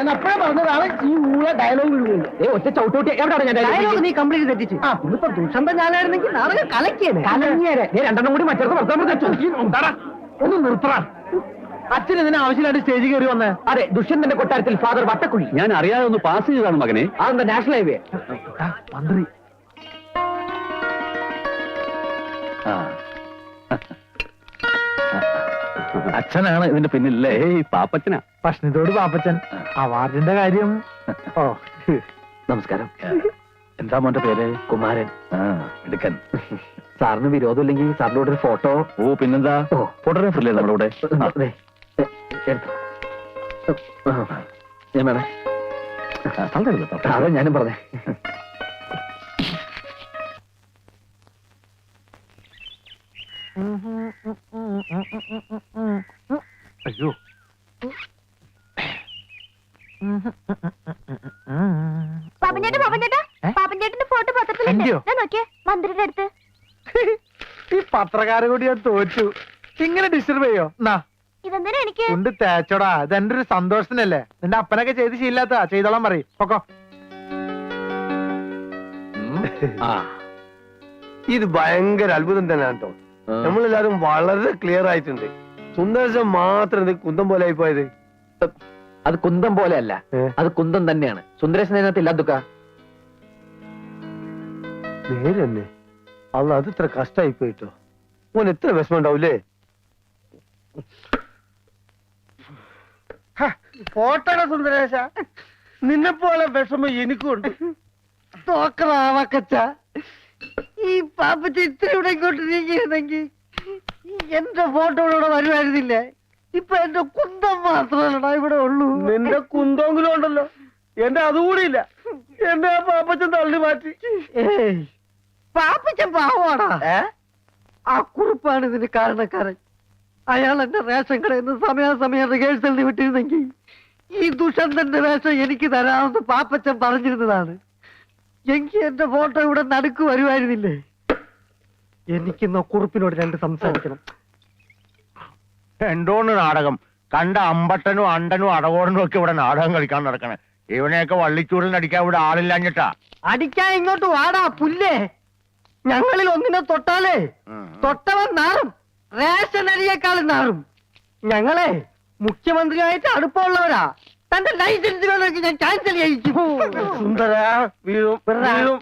ഞാൻ അപ്പഴേ പറഞ്ഞതാണ് ഈ ഊള ഡയലോഗ് വിടുന്നത്. ഒറ്റ ചവിട്ടോട്ടി എവിടെയാണ് ഞാൻ ഡയലോഗ് നീ കംപ്ലീറ്റ് തെറ്റിച്ച്. ഇന്നിപ്പോ ദുഷന്ത ഞാനായിരുന്നെങ്കിൽ നാടകം കലങ്ങിയേനെ. രണ്ടെണ്ണം കൂടി മറ്റേ ഒന്ന് നിർത്തറ. അച്ഛൻ ഇതിന് ആവശ്യമായിട്ട് സ്റ്റേജിൽ കയറി വന്നേ? അതെ, ദുഷ്യന്തന്റെ കൊട്ടാരത്തിൽ ഫാദർ വട്ടക്കുഴി. ഞാൻ അറിയാതെ ഒന്ന് പാസ് ചെയ്തതാണ് മകനെ. അതെന്താ നാഷണൽ ഹൈവേ? മന്ത്രി അച്ഛനാണ് ഇതിന്റെ പിന്നിലല്ലേ? പാപ്പച്ചനാ. ഭക്ഷണത്തോട് പാപ്പച്ചൻ. അവാർഡിന്റെ കാര്യം. ഓ നമസ്കാരം. എന്താ മോന്റെ പേര്? കുമാരൻ. എടുക്കൻ. സാറിന് വിരോധമില്ലെങ്കിൽ സാറിന്റെ കൂടെ ഒരു ഫോട്ടോ. ഓ പിന്നെന്താ, ഫോട്ടോഗ്രാഫർ അല്ലേ നമ്മുടെ കൂടെ? ഞാൻ വേണേ. അതെ ഞാനും പറഞ്ഞേ. അയ്യോ പാപ്പഞ്ചേട്ടന്റെ ഫോട്ടോ പത്രത്തിലുണ്ട്. നോക്കിയേ, മന്ത്രിയുടെ അടുത്ത്. ഈ പത്രക്കാരെ കൂടി ഞാൻ തോറ്റു. ഇങ്ങനെ ഡിസ്റ്റർബ് ചെയ്യോ? ഇതെന്തിനാ എനിക്ക്? കൊണ്ട് തേച്ചോടാ, ഇതെന്റെ ഒരു സന്തോഷത്തിനല്ലേ. നിന്റെ അപ്പനൊക്കെ ചെയ്ത് ശീലാത്ത ചെയ്തോളാൻ പറയും. പൊക്കോ. ഇത് ഭയങ്കര അത്ഭുതം തന്നെയാണ് കേട്ടോ. നമ്മളെല്ലാരും വളരെ ക്ലിയർ ആയിട്ടുണ്ട്. സുന്ദരശം മാത്രം ഇത് കുന്തം പോലെ ആയി പോയത്. അത് കുന്തം പോലെ അല്ല, അത് കുന്തം തന്നെയാണ്. സുന്ദരേശൻ അതിനകത്ത് ഇല്ല. ദുഃഖ നേരെ തന്നെ. അല്ല, അത് ഇത്ര കഷ്ടമായി പോയിട്ടോ. ഓൻ എത്ര വിഷമം ഉണ്ടാവൂലേ? ഫോട്ടോയുടെ സുന്ദരേശ, നിന്നെ പോലെ വിഷമം എനിക്കുണ്ട്. തോക്കറാവക്കച്ച. ഈ പാപ്പച്ച ഇത്രയൂടെ ഇങ്ങോട്ട് നീങ്ങിയിരുന്നെങ്കിൽ എന്റെ ഫോട്ടോ ഇവിടെ വരുമായിരുന്നില്ലേ? ഇപ്പൊ എന്റെ കുന്തം മാത്രമല്ലടാ ഇവിടെ ഉള്ളൂ. നിന്റെ കുന്തെങ്കിലും ഉണ്ടല്ലോ, എന്റെ അതുകൂടി ഇല്ല. എന്റെ ആ പാപ്പച്ചൻ തള്ളി മാറ്റി. പാപ്പച്ചൻ പാവാടാ. ആ കുറിപ്പാണ് ഇതിന് കാരണക്കാരൻ. അയാൾ എന്റെ റേഷൻ കടയിൽ നിന്ന് സമയാസമയം റിഹേഴ്സലിന് വിട്ടിരുന്നെങ്കിൽ ഈ ദുഷന്തന്റെ വേഷം എനിക്ക് തരാമെന്ന് പാപ്പച്ചൻ പറഞ്ഞിരുന്നതാണ്. എങ്കിൽ എന്റെ ഫോട്ടോ ഇവിടെ നടുക്ക് വരുമായിരുന്നില്ലേ? എനിക്കിന്ന് കുറിപ്പിനോട് രണ്ട് സംസാരിക്കണം. എന്തോന്ന് നാടകം? കണ്ട അമ്പട്ടനും അണ്ടനും അടകോടനും ഒക്കെ ഇവിടെ നാടകം കളിക്കാൻ നടക്കണേ. ഇവനെയൊക്കെ വള്ളിച്ചൂടിൽ അടിക്കാൻ ഇവിടെ ആളില്ലാഞ്ഞിട്ടാ. അടിക്കാൻ ഇങ്ങോട്ട് വാടാ പുല്ലേ. ഞങ്ങളിൽ ഒന്നിനെ തൊട്ടാലേ തൊട്ടവൻ നാറും. റേഷൻ അരിയേക്കാളും നാറും. ഞങ്ങളെ മുഖ്യമന്ത്രിയായിട്ട് അടുപ്പമുള്ളവരാ. തന്റെ ലൈസൻസ് വേണമെങ്കിൽ ഞാൻ ക്യാൻസൽ ചെയ്യിക്കും.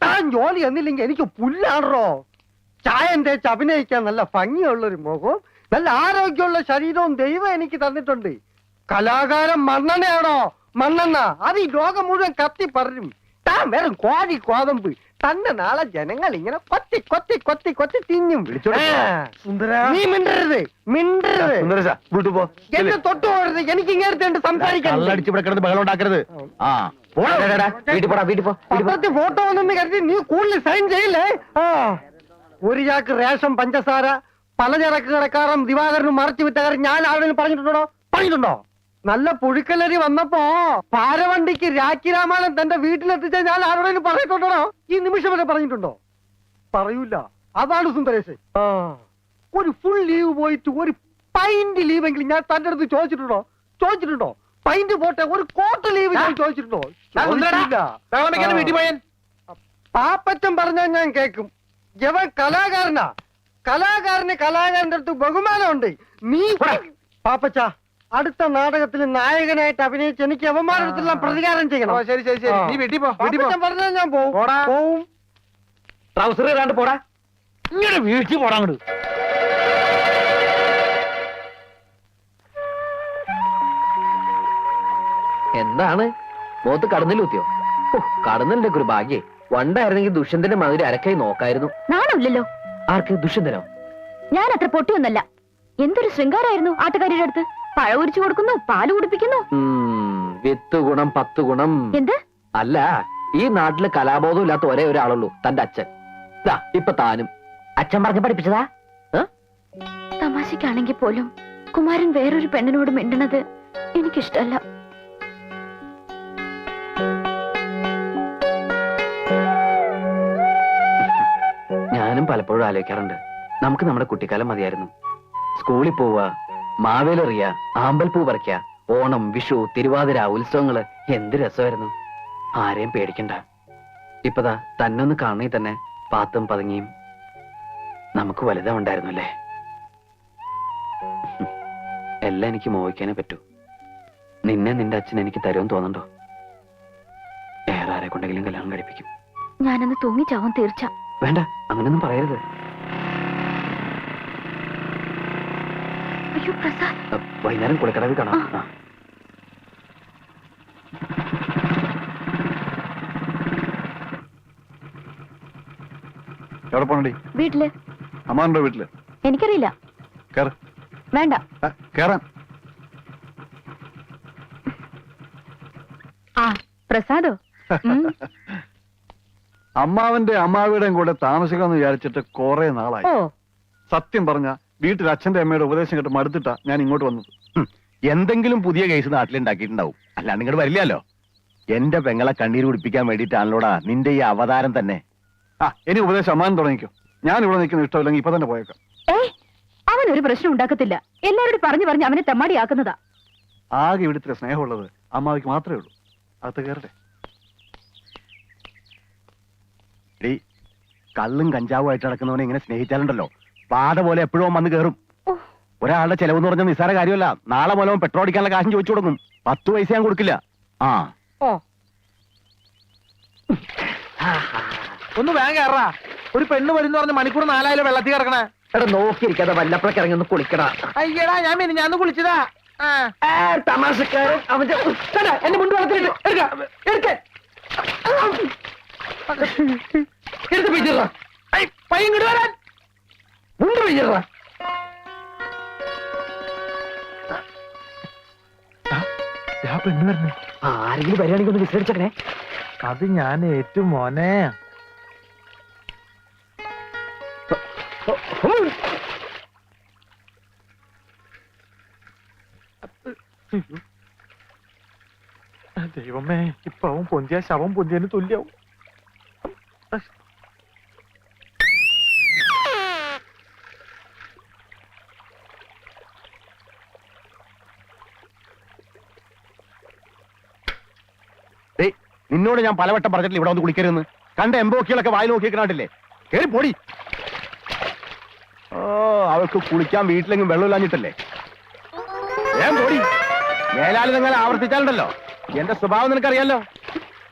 താൻ ജോലി എന്നില്ലെങ്കിൽ എനിക്ക് പുല്ലാണോ? ചായം തേച്ച് അഭിനയിക്കാൻ നല്ല ഭംഗിയുള്ളൊരു മുഖവും നല്ല ആരോഗ്യമുള്ള ശരീരവും ദൈവം എനിക്ക് തന്നിട്ടുണ്ട്. കലാകാരൻ മണ്ണെണ്ണയാണോ? മണ്ണെണ്ണ അത് ഈ ലോകം മുഴുവൻ കത്തി പറയും. താൻ വെറും കോഴി കോതമ്പ്. തന്നെ നാളെ ജനങ്ങൾ ഇങ്ങനെ കൊത്തി കൊത്തി കൊത്തി കൊത്തി തിന്നും. നീ മിണ്ടരുത്, മിണ്ടരുത്. എന്നെ തൊട്ടു പോകരുത്. എനിക്ക് ഇങ്ങനത്തെ സംസാരിക്കാൻ ബഹളം ഉണ്ടാക്കരുത്. പത്രത്തിൽ ഫോട്ടോ വന്നെന്ന് കരുതി നീ കൂടുതൽ സൈൻ ചെയ്യില്ലേ? ഒരു ചാക്ക് റേഷൻ പഞ്ചസാര പലചരക്ക് കടക്കാരൻ ദിവാകരനും മറച്ചു വിറ്റ കാര്യം ഞാൻ ആരോടും പറഞ്ഞിട്ടുണ്ടോ? പറഞ്ഞിട്ടുണ്ടോ? നല്ല പുഴുക്കലരി വന്നപ്പോ പാരവണ്ടിക്ക് രാഖി രാമായണം തന്റെ വീട്ടിലെത്തിച്ച ഞാൻ ആരോടും പറഞ്ഞിട്ടുണ്ടോ? ഈ നിമിഷം വരെ പറഞ്ഞിട്ടുണ്ടോ? പറയൂല. അതാണ് സുന്ദരേശ്. ഒരു ഫുൾ ലീവ് പോയിട്ട് ഒരു പൈന്റ് ലീവെങ്കിലും ഞാൻ തന്റെ അടുത്ത് ചോദിച്ചിട്ടുണ്ടോ? ചോദിച്ചിട്ടുണ്ടോ? പൈന്റ് പോട്ടെ, ഒരു കോട്ട് ലീവ് ഞാൻ ചോദിച്ചിട്ടുണ്ടോ? പാപ്പച്ചൻ പറഞ്ഞാൽ ഞാൻ കേൾക്കും. ജവൻ കലാകാരനാ. കലാകാരന് കലാകാരന്റെ അടുത്ത് ബഹുമാനമുണ്ട്. നീ പാപ്പച്ച അടുത്ത നാടകത്തിൽ നായകനായിട്ട് അഭിനയിച്ച് എനിക്ക് അവന്മാരുടെ പ്രതികാരം ചെയ്യണം. ശരി ശരി ശരി, നീ വീട്ടിൽ പോ. പറഞ്ഞാൽ ഞാൻ പോവും. ട്രൗസർ ഇടാണ്ട് പോടാ. ഇങ്ങനെ വീഴ്ച പോടാങ്ങട്. എന്താണ് മുഖത്ത് കടന്നിലൂത്തിയോ? കടന്നലിന്റെ ഒരു ഭാഗ്യേ. വണ്ടായിരുന്നെങ്കിൽ ദുഷ്യന്തന്റെ മതിരി അരക്കായി നോക്കായിരുന്നു. നാണമില്ലല്ലോ. ആർക്ക്? ദുഷ്യന്തനോ? ഞാൻ അത്ര പൊട്ടിയൊന്നല്ല. എന്തൊരു ശൃംഗാരായിരുന്നു ആട്ടുകാരിയുടെ അടുത്ത്. പഴ ഉരിച്ചു കൊടുക്കുന്നു, പാല് കുടിപ്പിക്കുന്നു. വിത്ത് ഗുണം 10 ഗുണം. എന്ത്? അല്ല, ഈ നാട്ടില് കലാബോധം ഇല്ലാത്ത ഒരേ ഒരാളുള്ളൂ, തന്റെ അച്ഛൻ. ഇപ്പൊ താനും അച്ഛൻ പറഞ്ഞ് പഠിപ്പിച്ചതാ. തമാശക്കാണെങ്കിൽ പോലും കുമാരൻ വേറൊരു പെണ്ണിനോട് മിണ്ടണത് എനിക്കിഷ്ടല്ല. ഞാനും പലപ്പോഴും ആലോചിക്കാറുണ്ട്, നമുക്ക് നമ്മുടെ കുട്ടിക്കാലം മതിയായിരുന്നു. സ്കൂളിൽ പോവുക, മാവേലെറിയ, ആമ്പൽപ്പൂ പറിക്കുക, ഓണം, വിഷു, തിരുവാതിര, ഉത്സവങ്ങള് എന്ത് രസമായിരുന്നു. ആരെയും പേടിക്കണ്ട. ഇപ്പതാ തന്നൊന്ന് കാണണേ തന്നെ പാത്തും പതുങ്ങിയും നമുക്ക് വലുതാ ഉണ്ടായിരുന്നല്ലേ. എല്ലാം എനിക്ക് മോഹിക്കാനേ പറ്റൂ. നിന്നെ നിന്റെ അച്ഛൻ എനിക്ക് തരുമെന്ന് തോന്നണ്ടോ? വേറെ ആരെ കൊണ്ടെങ്കിലും കല്യാണം കഴിപ്പിക്കും. ഞാനന്ന് തൂങ്ങിച്ചാവും തീർച്ച. വേണ്ട, അങ്ങനെയൊന്നും പറയരുത്. അയ്യോ പ്രസാദ്, വൈകുന്നേരം കുളിക്കടവിൽ കാണാം. ആ. എവിടെ പോണടി? വീട്ടില്. അമ്മാണ്ടോ വീട്ടില്? എനിക്കറിയില്ല. കേറ്. വേണ്ട. കേറാൻ. ആ പ്രസാദോ? അമ്മാവന്റെ അമ്മാവിയുടെയും കൂടെ താമസിക്കാന്ന് വിചാരിച്ചിട്ട് കുറെ നാളായി. ഓ, സത്യം പറഞ്ഞ വീട്ടിൽ അച്ഛന്റെ അമ്മയുടെ ഉപദേശം കേട്ട് മടുത്തിട്ടാ ഞാൻ ഇങ്ങോട്ട് വന്നത്. എന്തെങ്കിലും പുതിയ കേസ് നാട്ടിലുണ്ടാക്കിയിട്ടുണ്ടാവും, അല്ലാണ്ട് ഇങ്ങോട്ട് വരില്ലല്ലോ. എന്റെ പെങ്ങളെ കണ്ണീര് കുടിപ്പിക്കാൻ വേണ്ടിയിട്ടാണല്ലോടാ നിന്റെ ഈ അവതാരം തന്നെ. ആ, ഇനി ഉപദേശം അമ്മാവൻ തുടങ്ങിക്കോ. ഞാൻ ഇവിടെ നിൽക്കുന്ന ഇഷ്ടമില്ലെങ്കിൽ ഇപ്പൊ തന്നെ പോയേക്കാം. അവൻ ഒരു പ്രശ്നം ഉണ്ടാക്കത്തില്ല. എല്ലാവരോടും പറഞ്ഞു പറഞ്ഞ് അവനെ തെമ്മാടിയാക്കുന്നതാ. ആകെ ഇവിടുത്തെ സ്നേഹമുള്ളത് അമ്മാവിക്ക് മാത്രമേ ഉള്ളൂ. അകത്ത് കയറട്ടെ. എടീ, കള്ളും കഞ്ചാവും ആയിട്ട് നടക്കുന്നവനെ ഇങ്ങനെ സ്നേഹിച്ചാലുണ്ടല്ലോ പാത പോലെ എപ്പോഴും വന്ന് കയറും. ഒരാളുടെ ചെലവെന്ന് പറഞ്ഞ നിസ്സാര കാര്യമല്ല. നാളെ മൂലം പെട്രോൾ അടിക്കാനുള്ള കാശും ചോദിച്ചു കൊടുക്കും. 10 പൈസ ഞാൻ കൊടുക്കില്ല. ആ ഒന്ന് വേഗം കയറാ. ഒരു പെണ്ണ് വരുന്ന പറഞ്ഞ മണിക്കൂർ 4 വെള്ളത്തിൽ കിടക്കണേ. എടാ നോക്കിയിരിക്കാതെ വല്ലപ്പോഴൊക്കെ ഇറങ്ങി ഒന്ന് കുളിക്കടാ. അയ്യടാ, ഞാൻ കുളിച്ചതാ. തമാശക്കാരൻ അവന്റെ എന്റെ മുണ്ട് വളർത്തിട്ട് എടുത്ത് പിടിച്ചിട. പയ്യൻ ഇങ്ങോട്ട് വരാൻ. മുണ്ട് പിടിച്ചിട. പെണ്ണ് വരുന്നേ. ആരെങ്കിലും വരികയാണെങ്കിൽ ഒന്ന് വിസരിച്ചേ. അത് ഞാൻ ഏറ്റവും മോനെ. ദൈവമേ, ഇപ്പൊ അവൻ പൊന്തിയ ശവം പൊന്തിയതിന് തുല്യാവും. നിന്നോട് ഞാൻ പലവട്ടം പറഞ്ഞിട്ടില്ല ഇവിടെ ഒന്ന് കുളിക്കരുതെന്ന്. കണ്ട എംബോക്കികളൊക്കെ വായി നോക്കിയിരിക്കണാട്ടില്ലേ? കേറി പൊടി. ഓ, അവൾക്ക് കുളിക്കാൻ വീട്ടിലെങ്കിലും വെള്ളമില്ലാഞ്ഞിട്ടല്ലേ? ഞാൻ പൊടി. മേലാല് നിങ്ങൾ ആവർത്തിച്ചാലുണ്ടല്ലോ എന്റെ സ്വഭാവം നിനക്കറിയാലോ.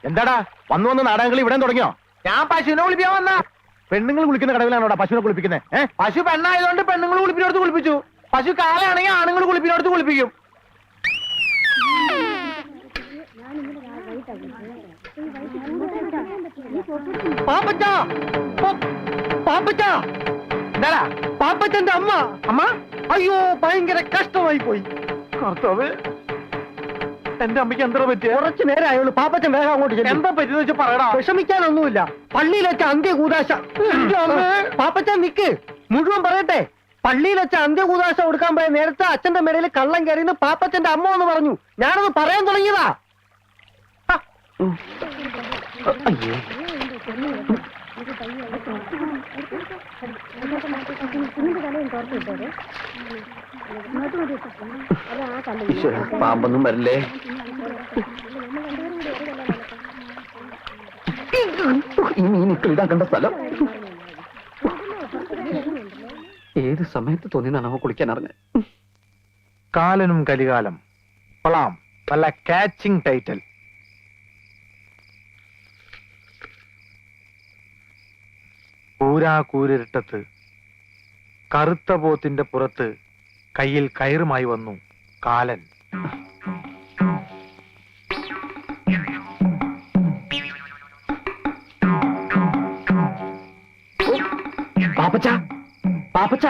എന്താടാ വന്നു വന്ന് നാടകങ്ങൾ ഇവിടെ തുടങ്ങിയോ? ഞാൻ പശുവിനെ കുളിപ്പിക്കാൻ വന്ന. പെണ്ണുങ്ങൾ കുളിക്കുന്ന കടവിലാണോടാ പശുവിനെ കുളിപ്പിക്കുന്നത്? പശു പെണ്ണായതുകൊണ്ട് പെണ്ണുങ്ങൾ കുളിപ്പിനോടത്ത് കുളിപ്പിച്ചു. പശു കാലയാണെങ്കിൽ ആണുങ്ങൾ കുളിപ്പിനോടത്ത് കുളിപ്പിക്കും. പാപ്പച്ചാ, പാപ്പച്ചാ. എന്താടാ? പാപ്പച്ചന്റെ അമ്മ. അമ്മ? അയ്യോ, ഭയങ്കര കഷ്ടമായി പോയി. കർത്താവ്, എന്റെ അമ്മയ്ക്ക് എന്താ പറ്റിയ? കുറച്ചു നേരം ആയുള്ളൂ. പാപ്പച്ചൻ വേഗം അങ്ങോട്ട് ചെല്ല്. എന്താ പറ്റിയെന്ന് വെച്ചാൽ പറയടാ. വിഷമിക്കാനൊന്നുമില്ല. പള്ളിയിൽ വെച്ച അന്ത്യകൂദാശ. പാപ്പച്ചൻ നിക്ക്, മുഴുവൻ പറയട്ടെ. പള്ളിയിൽ വെച്ച അന്ത്യകൂദാശ കൊടുക്കാൻ പോയ നേരത്തെ അച്ഛന്റെ മേടയിൽ കള്ളം കയറിയെന്ന് പാപ്പച്ചന്റെ അമ്മ എന്ന് പറഞ്ഞു. ഞാനത് പറയാൻ തുടങ്ങിയതാ. പാമ്പൊന്നും വരില്ലേ? ഈ മീനിക്കൾ ഇതാക്കേണ്ട സ്ഥലം. ഏത് സമയത്ത് തോന്നിയതാണ് അവ കുളിക്കാൻ അറിഞ്ഞത്. കാലനും കലികാലം. കൊള്ളാം, നല്ല കാച്ചിങ് ടൈറ്റിൽ. കൂരാകൂരിട്ടത്ത് കറുത്ത പോത്തിന്റെ പുറത്ത് കയ്യിൽ കയറുമായി വന്നു കാലൻ. പാപ്പച്ച, പാപ്പച്ച,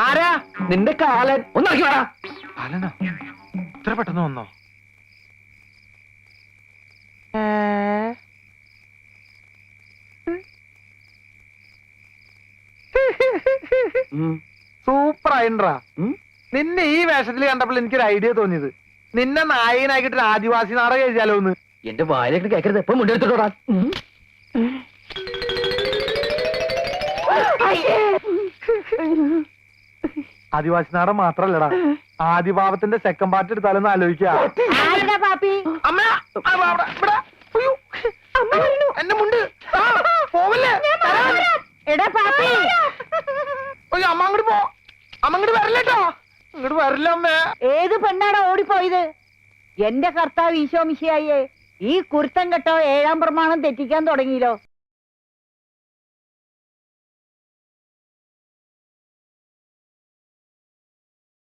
ആരാ? നിന്റെ കാലൻ. ഒന്നാക്കി വേടാ. കാലനോ? ഇത്ര പെട്ടെന്ന് വന്നോ? സൂപ്പർ ആയിട്ടാ. നിന്നെ ഈ വേഷത്തിൽ കണ്ടപ്പോൾ എനിക്കൊരു ഐഡിയ തോന്നിയത്, നിന്നെ നായകനാക്കിട്ട് ഒരു ആദിവാസി നാടകം എഴുതിയാലോ എന്ന്. എന്റെ വായിലേക്ക് കേൾക്കരുത്. എപ്പോഴും മുണ്ടെടുത്തിട്ടോടാ. ആദിവാസി നാടകം മാത്രല്ലടാ, ആദിഭാവത്തിന്റെ സെക്കൻഡ് പാർട്ട് എടുത്താലൊന്ന് ആലോചിക്കാം. പാപ്പി എന്റെ മുണ്ട് പോവല്ലേ എടാ പാപ്പി അമ്മ അങ്ങോട്ട് പോ. അമ്മ അങ്ങോട്ട് വരല്ലേട്ടോ. ഇങ്ങോട്ട് വരില്ല അമ്മേ. ഏത് പെണ്ണാണ് ഓടിപ്പോയത്? എന്റെ കർത്താവ് ഈശോ മിശിഹായേ, ഈ കുരുത്തം കെട്ടോ 7-ാം പ്രമാണം തെറ്റിക്കാൻ തുടങ്ങിയല്ലോ.